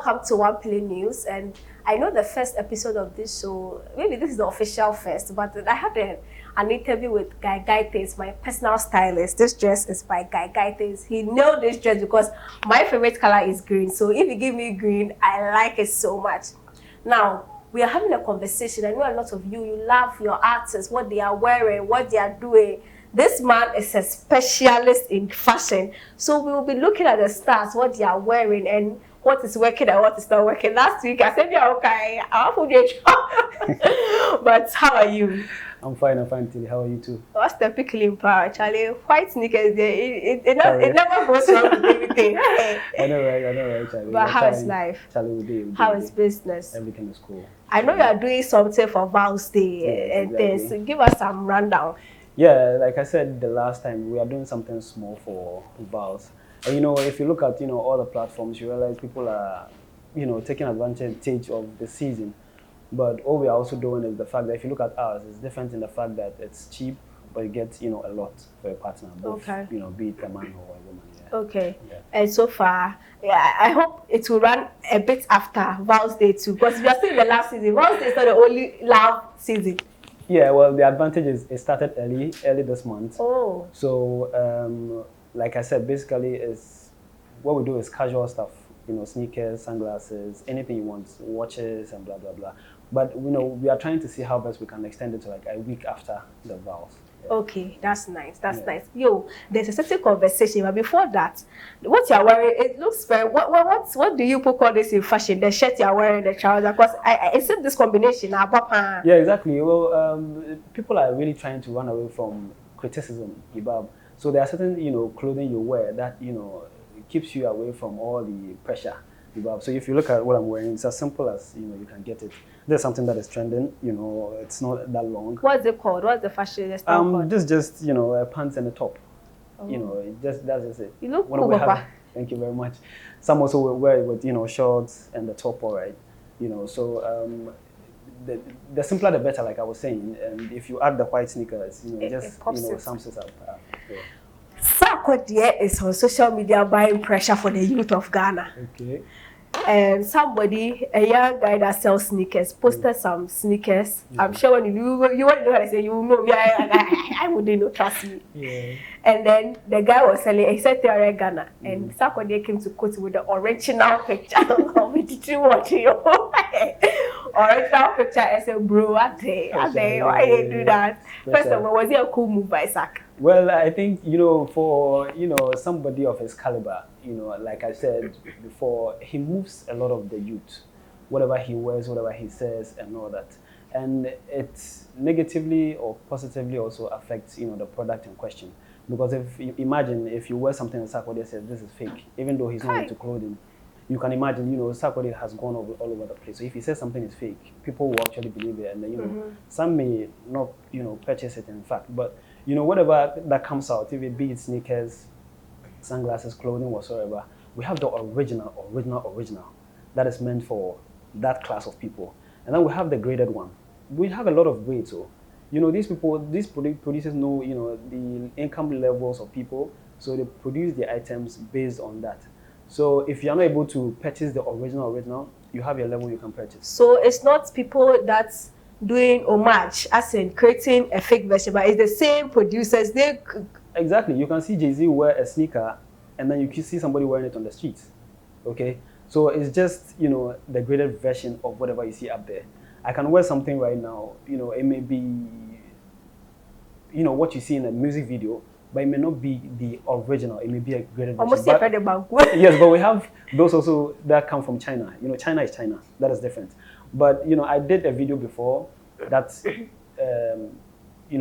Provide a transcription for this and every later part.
welcome to OnePlay News. And I know the first episode of this show, maybe this is the official first, but I had an interview with Guy Things, my personal stylist. This dress is by Guy Things. He nailed this dress because my favorite color is green. So if you give me green, I like it so much. Now, we are having a conversation. I know a lot of you love your artists, what they are wearing, what they are doing. This man is a specialist in fashion. So we will be looking at the stars, what they are wearing, and what is working and what is not working. Last week, I said, yeah, okay, I'll put you. But how are you? I'm fine, Tilly. How are you too? What's the pickling power, Charlie? White sneakers, it never goes wrong with everything. I know, right, Charlie. But how is life? Charlie, we do. How is business? Everything is cool. I know you are doing something for Val's Day and things. So give us some rundown. Yeah, like I said the last time, we are doing something small for Val's. And if you look at all the platforms, you realize people are taking advantage of the season. But what we are also doing is the fact that if you look at ours, it's different in the fact that it's cheap, but you get a lot for your partner, both be it a man or a woman. Yeah. Okay. Yeah. And so far, I hope it will run a bit after Val's Day too, because we are still in the last season. Val's Day is not the only love season. Yeah, well, the advantage is it started early this month. Oh. So, like I said, basically, is what we do is casual stuff. Sneakers, sunglasses, anything you want, watches, and blah blah blah. But we are trying to see how best we can extend it to like a week after the vows. Yeah. Okay, that's nice. That's nice. Yo, there's a certain conversation, but before that, what you're wearing, it looks very. What do you call this in fashion? The shirt you're wearing, the trousers. Because I see this combination. Yeah, exactly. Well, people are really trying to run away from criticism, Ibab. So there are certain clothing you wear that keeps you away from all the pressure. So if you look at what I'm wearing, it's as simple as you can get it. There's something that is trending. It's not that long. What's it called? What's the fashion called? This just a pants and a top. Oh. That's just it. You look cool, Papa. Thank you very much. Some also will wear it with shorts and the top, all right. So the simpler the better, like I was saying. And if you add the white sneakers, it sums it up. Yeah. Sarkodie is on social media buying pressure for the youth of Ghana. Okay. And somebody, a young guy that sells sneakers, posted some sneakers. I'm sure when you want to know how to say, you know me, I wouldn't know, trust me. Yeah. And then the guy was selling, he said they Ghana. And Sarkodie came to quote with the original picture. We didn't watch it. Original picture. I said, bro, why you do that? First of all, was it a cool move by Sark? Well, I think, for, somebody of his caliber, like I said before, he moves a lot of the youth, whatever he wears, whatever he says and all that. And it negatively or positively also affects, the product in question. Because if you imagine, if you wear something and Sarkodie says this is fake, even though he's not into clothing, you can imagine, Sarkodie has gone all over the place. So if he says something is fake, people will actually believe it. And, some may not, purchase it in fact. But, whatever that comes out, if it be it sneakers, sunglasses, clothing, whatsoever, we have the original that is meant for that class of people. And then we have the graded one. We have a lot of grades. So, these producers know, the income levels of people. So they produce the items based on that. So if you're not able to purchase the original, you have your level you can purchase. So it's not people that's doing homage, as in creating a fake version, but it's the same producers. Exactly. You can see Jay-Z wear a sneaker, and then you can see somebody wearing it on the streets. Okay? So it's just, the graded version of whatever you see up there. I can wear something right now, it may be, what you see in a music video, but it may not be the original. It may be a graded version. Almost yes, but we have those also that come from China. China is China. That is different. But, I did a video before that,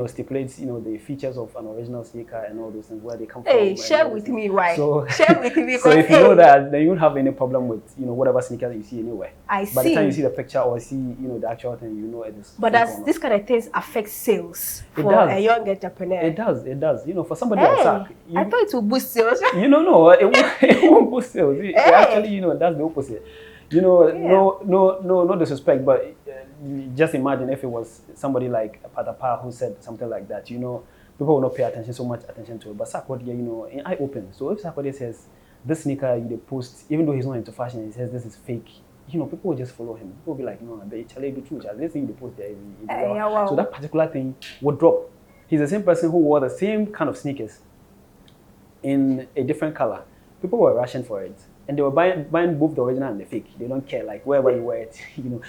stipulates, the features of an original sneaker and all those things, where they come from. Hey, share with me why. Share with me. So if you know that, then you won't have any problem with, whatever sneaker you see anywhere. I see. By the time you see the picture or see, the actual thing, it is. But does this kind of things affect sales for a young entrepreneur? It does. For somebody like Sark. I thought it would boost sales. No, it won't boost sales. It actually, that's the opposite. No disrespect, but just imagine if it was somebody like Patapa who said something like that. People will not pay so much attention to it. But Sarkodie, in eye open. So if Sarkodie says this sneaker they post, even though he's not into fashion, he says this is fake. You know, people will just follow him. People will be like, no, but Charlie, be true. Charlie, let's say you post there. Wow. So that particular thing would drop. He's the same person who wore the same kind of sneakers in a different color. People were rushing for it. And they were buying both the original and the fake. They don't care, like, wherever you wear it, you know.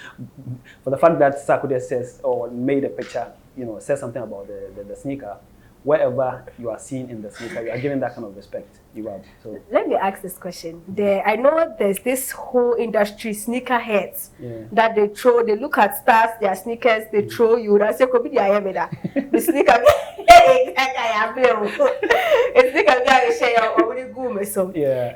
For the fact that Sarkodie says, or made a picture, you know, says something about the sneaker, wherever you are seen in the sneaker, you are given that kind of respect. You have. So let me ask this question. I know there's this whole industry, sneaker heads, that they throw, they look at stars, their sneakers, they throw you. That's the sneaker.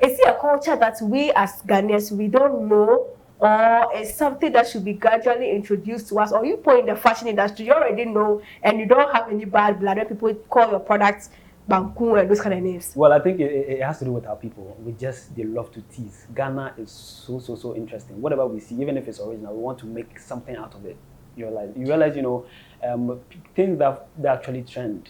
Is it a culture that we as Ghanaians, we don't know, or is something that should be gradually introduced to us? Or you put in the fashion industry, you already know, and you don't have any bad blood when people call your products Banku and those kind of names? Well, I think it has to do with our people. They love to tease. Ghana is so interesting. Whatever we see, even if it's original, we want to make something out of it. You realize, you know, things that actually trend,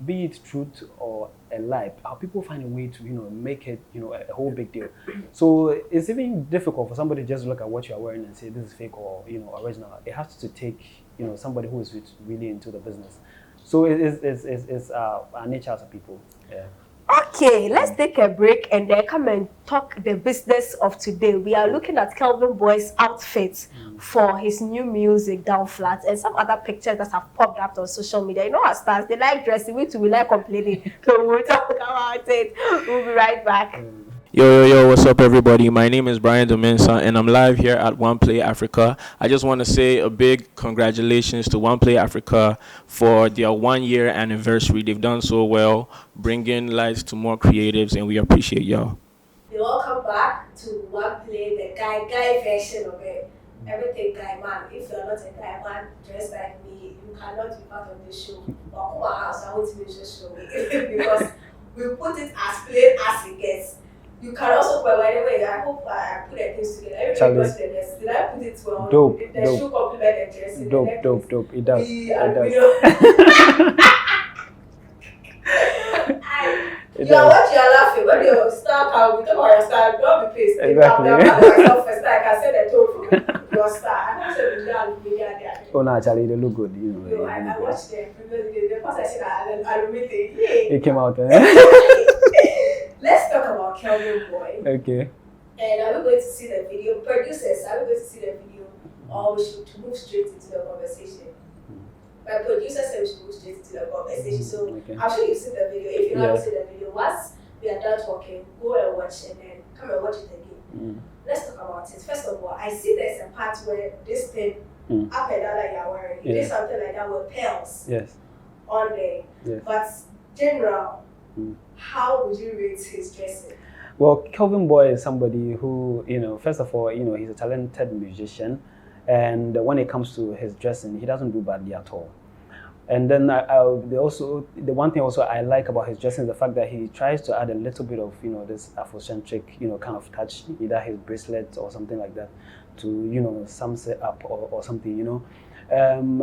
be it truth or a lie, how people find a way to, you know, make it, you know, a whole big deal. So it's even difficult for somebody to just look at what you are wearing and say this is fake or, you know, original. It has to take, you know, somebody who is really into the business. So it's our nature as a people. Yeah. Okay, let's take a break and then come and talk the business of today. We are looking at Kelvin Boy's outfits for his new music, Down Flat, and some other pictures that have popped up on social media. You know our stars, they like dressing, we like complaining. So we'll talk about it. We'll be right back. Yo, what's up, everybody? My name is Brian Domensa, and I'm live here at OnePlay Africa. I just want to say a big congratulations to OnePlay Africa for their 1-year anniversary. They've done so well, bringing lights to more creatives, and we appreciate y'all. Welcome back to OnePlay, the guy version of it. Everything guy man. If you're not a guy man dressed like me, you cannot be part of this show. Or come my house, I want to show me because we put it as plain as it gets. You can also put, by the way, I hope I put the things together. Everybody goes to the dress. Did I put it well? Dope. Did the shoe complement the dress? Dope. It does. You are what you are laughing. When you star power, we talk about your star, don't be pissed. Exactly. I'm myself first, like I said, the tone from your star. I'm not sure the media. Oh, no, Charlie, they look good. You know, I watched them previously. The first I said I admit it. It came out. Let's talk about Kelvin Boy. Okay. And are we going to see the video? Producers, are we going to see the video? Or we should move straight into the conversation? My producer said we should move straight into the conversation. So I'm sure you've seen the video. If you haven't seen the video, once we are done talking, go and watch and then come and watch it again. Let's talk about it. First of all, I see there's a part where this thing up and down that you're wearing. You did something like that with pearls. Yes. On there. Yes. But general, how would you rate his dressing? Well, Kelvin Boy is somebody who, you know, first of all, you know, he's a talented musician, and when it comes to his dressing, he doesn't do badly at all. And then the one thing also I like about his dressing is the fact that he tries to add a little bit of, you know, this Afrocentric, you know, kind of touch, either his bracelet or something like that, to, you know, sums it up or something, you know.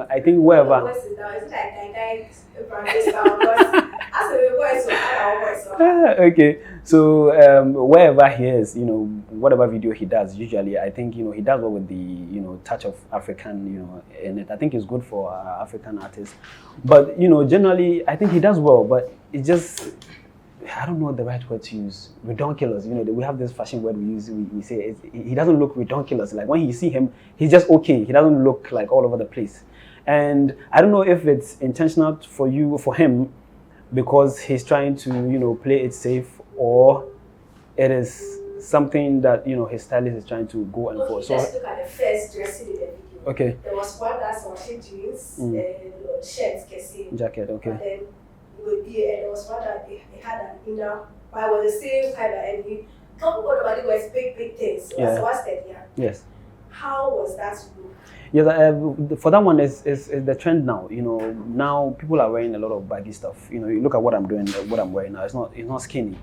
I think wherever. Okay, so wherever he is, you know, whatever video he does, usually I think, you know, he does well with the, you know, touch of African, you know, in it. I think it's good for African artists, but you know, generally I think he does well, but it just, I don't know the right word to use. Redonkulous, you know, we have this fashion word we use. We say he doesn't look redonkulous. Like when you see him, he's just okay. He doesn't look like all over the place. And I don't know if it's intentional for him, because he's trying to, you know, play it safe, or it is something that, you know, his stylist is trying to go and for. So let's look at the first dressing in the video. Okay. There was one that's washing jeans, shirts, jacket. Okay. And then and there was one that they had an inner, but it was the same kind of, and he come over the was big things. So what's that? Yeah. Yes. How was that look? Yes, for that one is the trend now. You know, now people are wearing a lot of baggy stuff. You know, you look at what I'm doing, what I'm wearing now. It's not skinny.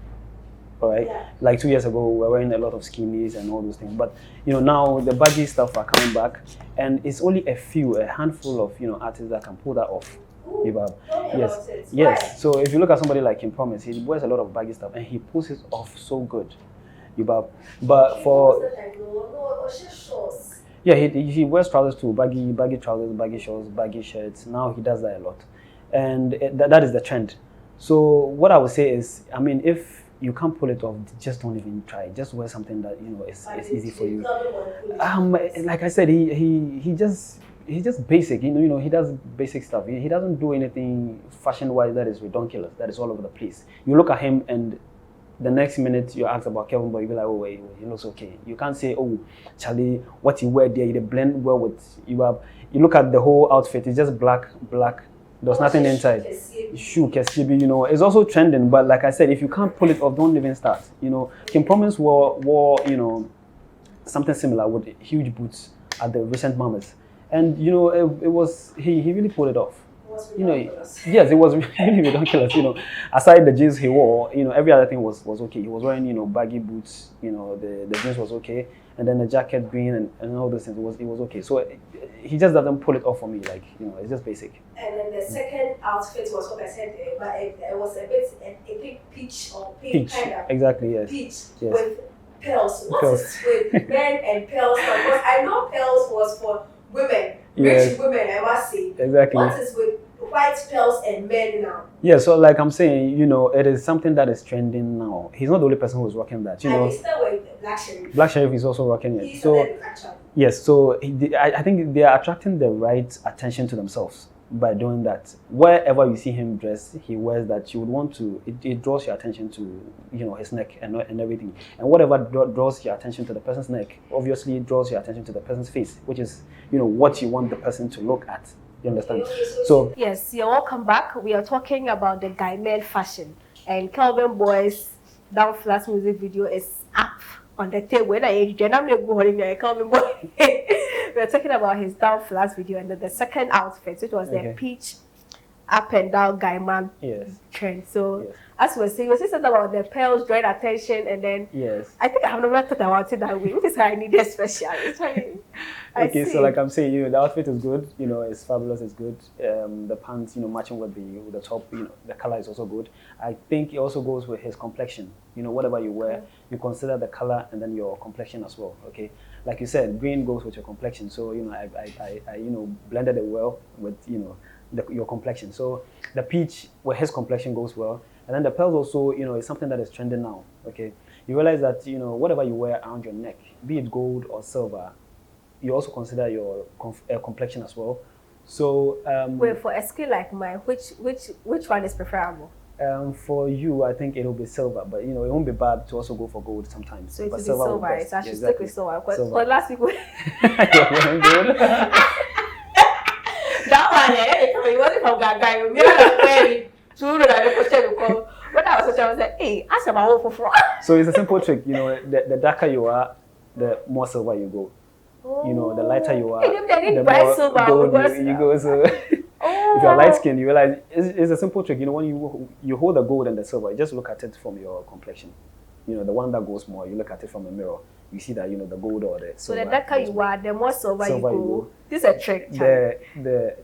All right. Yeah. Like 2 years ago, we were wearing a lot of skinnies and all those things. But you know, now the baggy stuff are coming back, and it's only a handful of, you know, artists that can pull that off. Yes. So if you look at somebody like Kim Promise, he wears a lot of baggy stuff and he pulls it off so good. But for yeah, he wears trousers too, baggy trousers, baggy shorts, baggy shirts. Now he does that a lot, and that is the trend. So what I would say is, I mean, if you can't pull it off, just don't even try. Just wear something that is easy for you. Like I said, he just he's just basic. He does basic stuff. He doesn't do anything fashion wise that is ridiculous. That is all over the place. You look at him and the next minute you ask about Kevin Boy, you be like, oh wait, he looks okay. You can't say, oh, Charlie, what he wear there, he blend well with you. You look at the whole outfit, it's just black. There's nothing inside. Shoe, Kesibi, it's also trending. But like I said, if you can't pull it off, don't even start. Kim Promise wore something similar with huge boots at the recent Mamas, and it was he really pulled it off. Yes, it was really ridiculous. Aside the jeans he wore, every other thing was okay. He was wearing, baggy boots. The jeans was okay, and then the jacket green and all those things. It was okay. So he just doesn't pull it off for me. Like it's just basic. And then the second outfit was what I said, but it was a bit peach or pink kind of. Exactly. Yes. Peach yes. with pearls. What is with men and pearls? Because I know pearls was for women, rich women. I must say. Exactly. What is with white pearls and men now? Yeah, so like I'm saying, it is something that is trending now. He's not the only person who's rocking that. And he's still with Black Sheriff. Black Sheriff is also rocking it. He's so actually. Yes, so I think they are attracting the right attention to themselves by doing that. Wherever you see him dressed, he wears that. You would want to. It draws your attention to his neck and everything. And whatever draws your attention to the person's neck, obviously draws your attention to the person's face, which is what you want the person to look at. You understand? So yes, you're welcome back. We are talking about the guy men fashion, and Kelvin Boy's Down Flat music video is up on the table. When I Kelvin Boy, we're talking about his Down Flat video, and then the second outfit, which was the peach up and down guy man trend. So as we were saying, something about the pearls drawing attention, and then I think I have never thought about it that way, which is why I need a special. Okay, so like I'm saying, the outfit is good. It's fabulous. It's good. The pants, matching with the top. The color is also good. I think it also goes with his complexion. Whatever you wear, you consider the color and then your complexion as well. Okay, like you said, green goes with your complexion. So I blended it well with your complexion. So the peach with his complexion goes well, and then the pearls also is something that is trending now. Okay, you realize that whatever you wear around your neck, be it gold or silver, you also consider your complexion as well. So wait, for a skin like mine, which one is preferable? For you, I think it'll be silver, but it won't be bad to also go for gold sometimes. So it will be silver. So I should stick with silver. Because last week that one, it wasn't from Gaga. You know, when I was like, hey, ask about what for. So it's a simple trick. The darker you are, the more silver you go. The lighter you are, the more gold you go. So if you're light skinned, you realize it's a simple trick. When you hold the gold and the silver, you just look at it from your complexion. The one that goes more, you look at it from a mirror. You see that the gold or the silver. So the darker you are, the more silver you go. This is a trick. The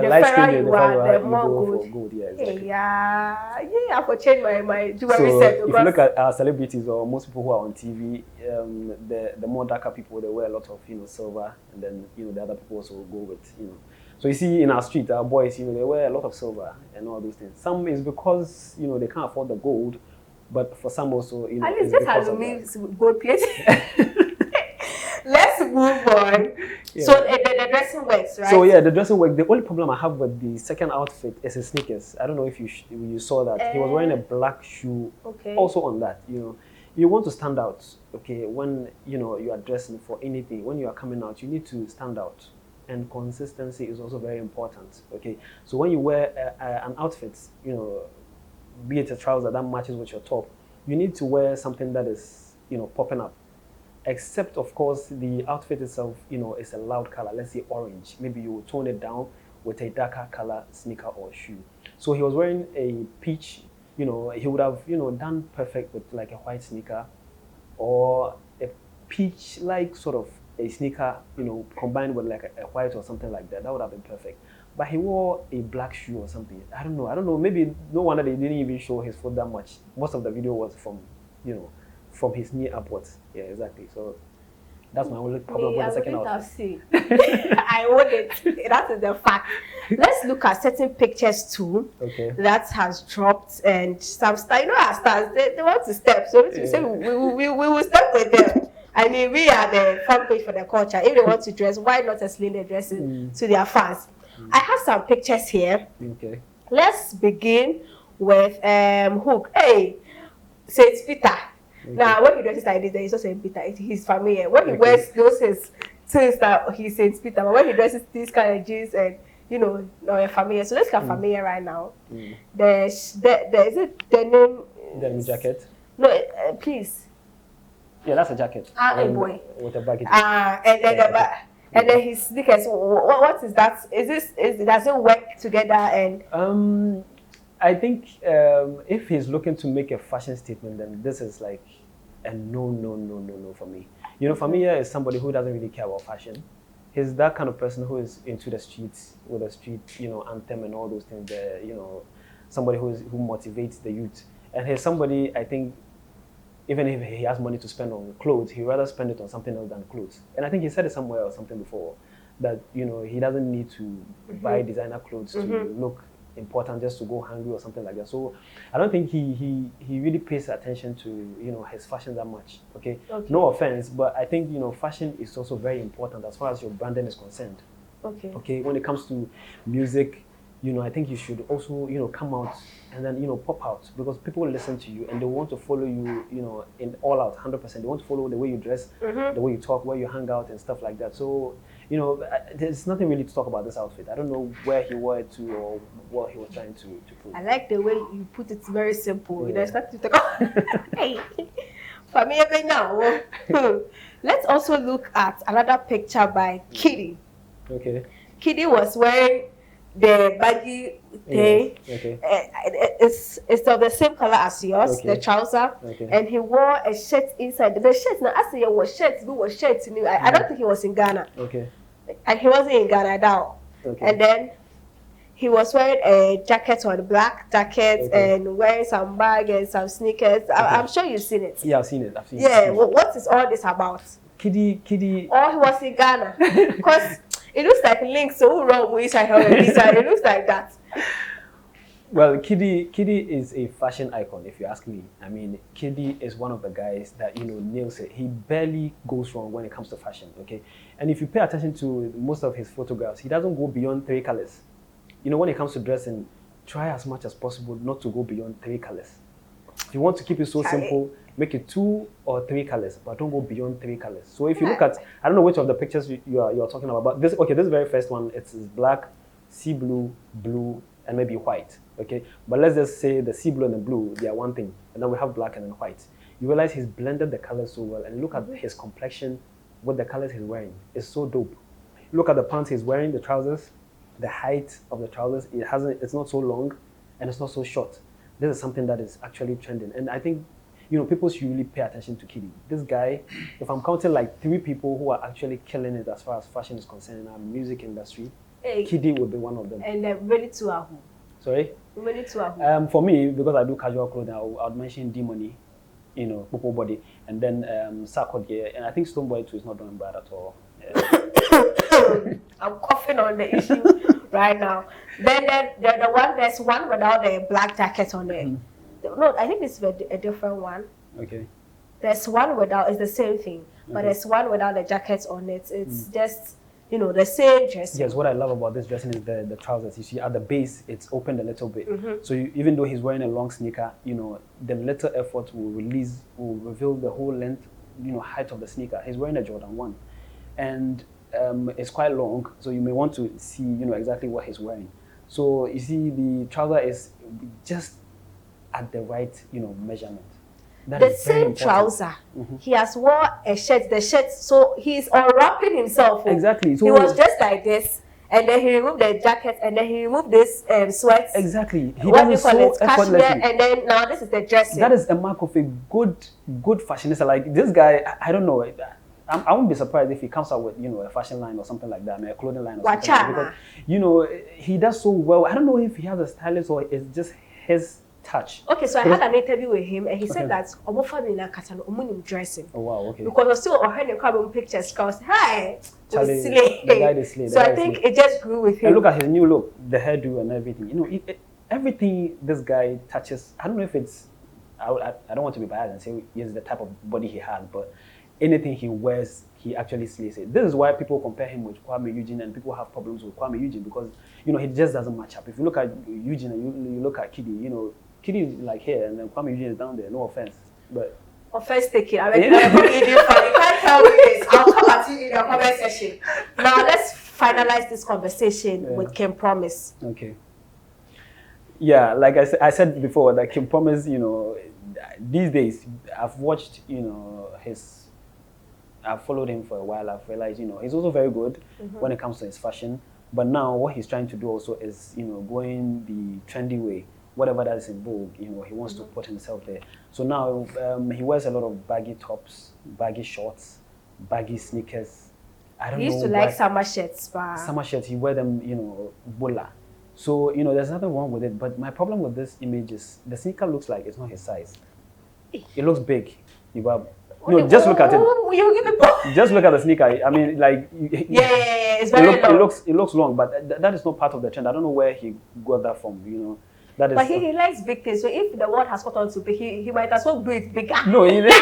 light skinned you are, the more gold. Yeah, exactly. Yeah. I could change my jewelry set. If you look at our celebrities or most people who are on TV, the more darker people, they wear a lot of silver, and then the other people also go with So you see in our street, our boys, they wear a lot of silver and all those things. Some is because they can't afford the gold. But for some also, and it's just how me gold plate. Let's move on. Yeah. So the dressing works, right? So yeah, the dressing work. The only problem I have with the second outfit is his sneakers. I don't know if you saw that. He was wearing a black shoe. Okay. Also on that, you want to stand out. Okay, when you are dressing for anything, when you are coming out, you need to stand out. And consistency is also very important. Okay, so when you wear an outfit, be it a trouser that matches with your top, you need to wear something that is, popping up. Except, of course, the outfit itself, is a loud color. Let's say orange. Maybe you will tone it down with a darker color sneaker or shoe. So he was wearing a peach. He would have, done perfect with like a white sneaker or a peach-like sort of a sneaker, combined with like a white or something like that. That would have been perfect. But he wore a black shoe or something. I don't know. Maybe no wonder they didn't even show his foot that much. Most of the video was from, from his knee upwards. Yeah, exactly. So that's my only problem with the second outfit. I wouldn't. That is the fact. Let's look at certain pictures too. Okay. That has dropped and some style. You know, our stars they want to step. So we say we will step with them. I mean, we are the fan page for the culture. If they want to dress, why not explain the dressing to their fans? I have some pictures here. Okay. Let's begin with Hook. Hey, Saint Peter. Okay. Now, when he dresses like this, he's not Saint Peter. He's Fameye. When he wears those his things that he's Saint Peter, but when he dresses these kind of jeans and no Fameye. So let's get Fameye right now. There is it denim jacket? No, please. Yeah, that's a jacket. Boy. With a baggy. And then and then his sneakers. What is that? Does it work together? And I think if he's looking to make a fashion statement, then this is like a no for me. Fameye is somebody who doesn't really care about fashion. He's that kind of person who is into the streets with a street, anthem and all those things. Somebody who motivates the youth, and he's somebody, I think, even if he has money to spend on clothes, he'd rather spend it on something else than clothes. And I think he said it somewhere or something before that he doesn't need to buy designer clothes to look important just to go hungry or something like that. So I don't think he really pays attention to his fashion that much. Okay, no offense, but I think fashion is also very important as far as your branding is concerned. Okay, when it comes to music, I think you should also come out and then pop out, because people will listen to you and they want to follow you in all out 100%. They want to follow the way you dress, the way you talk, where you hang out and stuff like that. So there's nothing really to talk about this outfit. I don't know where he wore it to or what he was trying to prove. I like the way you put it, very simple. It's not to talk about. Hey, for me even now. Let's also look at another picture by Kidi. Okay. Kidi was wearing the baggy thing. Okay. It's of the same color as yours, the trouser. And he wore a shirt inside. The shirt, now I say it was shirt, I don't think he was in Ghana. Okay. And he wasn't in Ghana now. And then he was wearing a jacket on, black jacket, and wearing some bag and some sneakers. I'm sure you've seen it. Yeah, I've seen it. Yeah, what is all this about? Kidi. Oh, he was in Ghana. Because it looks like links so wrong with it looks like that. Well, Kidi is a fashion icon, if you ask me. I mean, Kidi is one of the guys that nails it. He barely goes wrong when it comes to fashion, okay? And if you pay attention to most of his photographs, he doesn't go beyond 3 colors. When it comes to dressing, try as much as possible not to go beyond 3 colors. If you want to keep it so simple, make it 2 or 3 colors, but don't go beyond 3 colors. So if you look at, I don't know which of the pictures you're talking about, but this very first one, it's black, sea blue, blue, and maybe white. Okay, but let's just say the sea blue and the blue, they are one thing, and then we have black and then white. You realize he's blended the colors so well, and look at his complexion with the colors he's wearing. It's so dope. Look at the pants he's wearing, the trousers, the height of the trousers. It's not so long, and it's not so short. This is something that is actually trending, and I think people should really pay attention to Kidi. This guy, if I'm counting like 3 people who are actually killing it as far as fashion is concerned in our music industry, Kidi would be one of them. And they're really to Ahu. Sorry? Really to Ahu. For me, because I do casual clothing, I would mention D-Money, Popo Body, and then Sarkodie, and I think Stonebwoy too is not doing bad at all. Yeah. I'm coughing on the issue right now. Then there's one without the black jacket on it. No, I think this is a different one. Okay. There's one without, it's the same thing, but there's one without the jacket on it. It's just, the same dress. Yes, what I love about this dressing is the trousers. You see, at the base, it's opened a little bit. So even though he's wearing a long sneaker, the little effort will reveal the whole length, height of the sneaker. He's wearing a Jordan 1. And it's quite long, so you may want to see, exactly what he's wearing. So you see, the trouser is just at the right, measurement. That the same trouser. He has wore a shirt. The shirt, so he's unwrapping himself. Exactly. So he was just like this, and then he removed the jacket, and then he removed this sweat. Exactly. He what do you does call it it? Cashmere, and then now this is the dressing. That is a mark of a good fashionista. Like this guy, I don't know. I won't be surprised if he comes out with a fashion line or something like that, a clothing line or something like that, because he does so well. I don't know if he has a stylist or it's just his touch. Okay, so I had an interview with him, and he said that dressing. Oh wow, okay. Because I still heard the pictures. Cause hi, Charlie, the guy is slay. So I think it just grew with him. And look at his new look, the hairdo and everything. You know, everything this guy touches. I don't know if it's. I don't want to be biased and say yes, the type of body he has, but anything he wears, he actually slays it. This is why people compare him with Kwame Eugene, and people have problems with Kwame Eugene because you know he just doesn't match up. If you look at Eugene and you look at Kidi, you know Kidi is like here, and then Kwame Eugene is down there. No offense, but offense taken. I mean, you can't tell me this. I'll come at you in the comment section. Now let's finalize this conversation with Kim Promise. Okay. Yeah, like I said before, that Kim Promise, you know, these days I've watched, you know, I've followed him for a while. I've realized, you know, he's also very good when it comes to his fashion. But now what he's trying to do also is, you know, going the trendy way. Whatever that is in vogue, you know, he wants to put himself there. So now he wears a lot of baggy tops, baggy shorts, baggy sneakers. I don't know. He used to like summer shirts, but summer shirts, he wear them, you know, bola. So, you know, there's nothing wrong with it. But my problem with this image is the sneaker looks like it's not his size. It looks big. No, just look at it. Just look at the sneaker. I mean, like, it's very long. It looks long, but that is not part of the trend. I don't know where he got that from, you know. That is, but he likes big things. So if the world has got on to big, he might as well do it bigger. No, he likes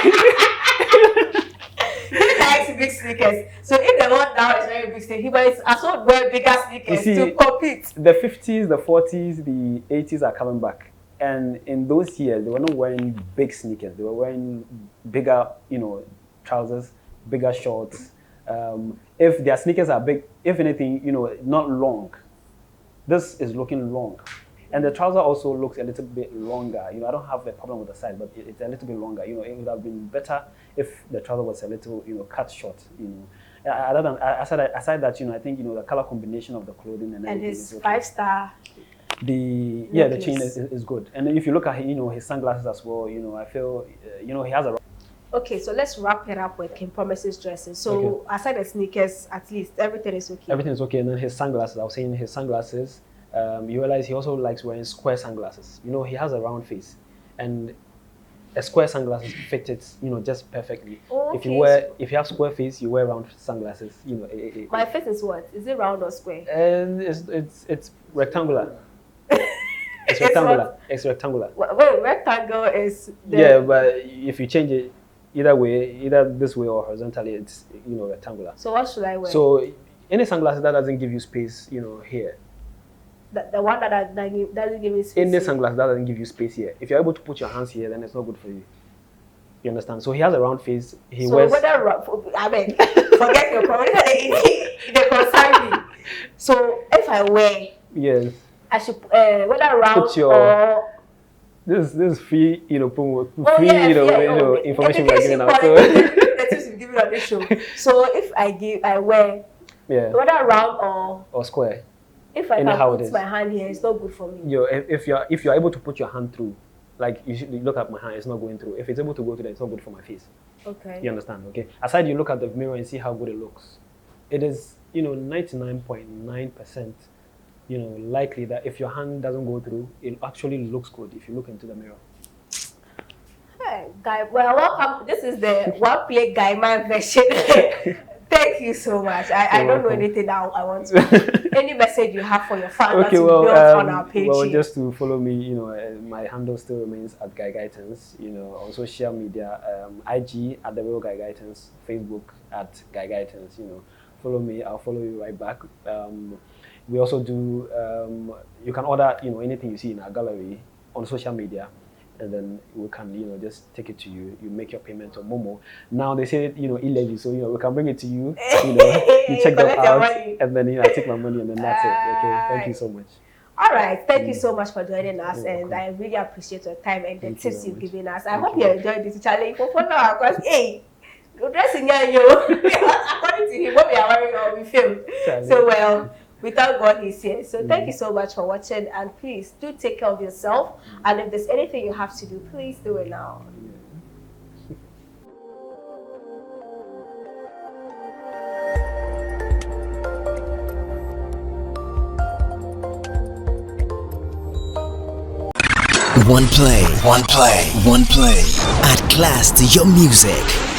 big sneakers. So if the world now is very big, he might as well wear bigger sneakers to compete. The 50s, the 40s, the 80s are coming back. And in those years, they were not wearing big sneakers. They were wearing bigger, you know, trousers, bigger shorts. If their sneakers are big, if anything, you know, not long. This is looking long. And the trouser also looks a little bit longer. You know, I don't have a problem with the size, but it's a little bit longer. You know, it would have been better if the trouser was a little, you know, cut short. You know, aside that, you know, I think, you know, the color combination of the clothing and everything his is okay. 5-star. The chain is good. And if you look at, you know, his sunglasses as well, you know, I feel, you know, he has a. Okay, so let's wrap it up with Kim Promise's dresses. So aside the sneakers, at least everything is okay. Everything is okay. And then his sunglasses, I was saying his sunglasses. You realize he also likes wearing square sunglasses. You know, he has a round face, and a square sunglasses fit it, you know, just perfectly. Oh, okay. If you have square face, you wear round sunglasses. You know, my face is what? Is it round or square? And it's rectangular. It's rectangular. It's rectangular. Wait, rectangle is. Yeah, but if you change it, either way, either this way or horizontally, it's, you know, rectangular. So what should I wear? So any sunglasses that doesn't give you space, you know, here. The one that doesn't give me space. Any sunglass that doesn't give you space here. If you're able to put your hands here, then it's not good for you. You understand? So he has a round face. He wears. I mean, forget your problem. They concern me. So if I wear. Yes. I should whether round or. This is free, you know, information we're giving out. Giving on this show. So if I wear. Yeah. Whether round or square. If I can put my hand here, it's not good for me. If you're able to put your hand through, like you should look at my hand, it's not going through. If it's able to go through, then it's not good for my face. Okay. You understand? Okay. Aside, you look at the mirror and see how good it looks. It is, you know, 99.9%, you know, likely that if your hand doesn't go through, it actually looks good if you look into the mirror. Hey, guy. Well, welcome. This is the OnePlay Guy Man version. Thank you so much. I don't know anything now. I want to. Any message you have for your fans that you build on our page? Well, just to follow me, you know, my handle still remains at Guy Guitans. You know, on social media, IG at The Real Guy Guitans, Facebook at Guy Guitans. You know, follow me. I'll follow you right back. We also do. You can order, you know, anything you see in our gallery on social media. And then we can, you know, just take it to you. You make your payment on Momo. Now they say, you know, e-levy, so, you know, we can bring it to you. You know, you check them out, and then, you know, I take my money, and then that's it. Okay, thank you so much. All right, thank you so much for joining us, and I really appreciate your time and the tips you've given us. I hope you enjoyed this challenge for now, because hey, you're dressing you. According to him, what we are wearing or we film. So well. We thank God he's here. So thank you so much for watching, and please do take care of yourself. And if there's anything you have to do, please do it now. OnePlay. Add class to your music.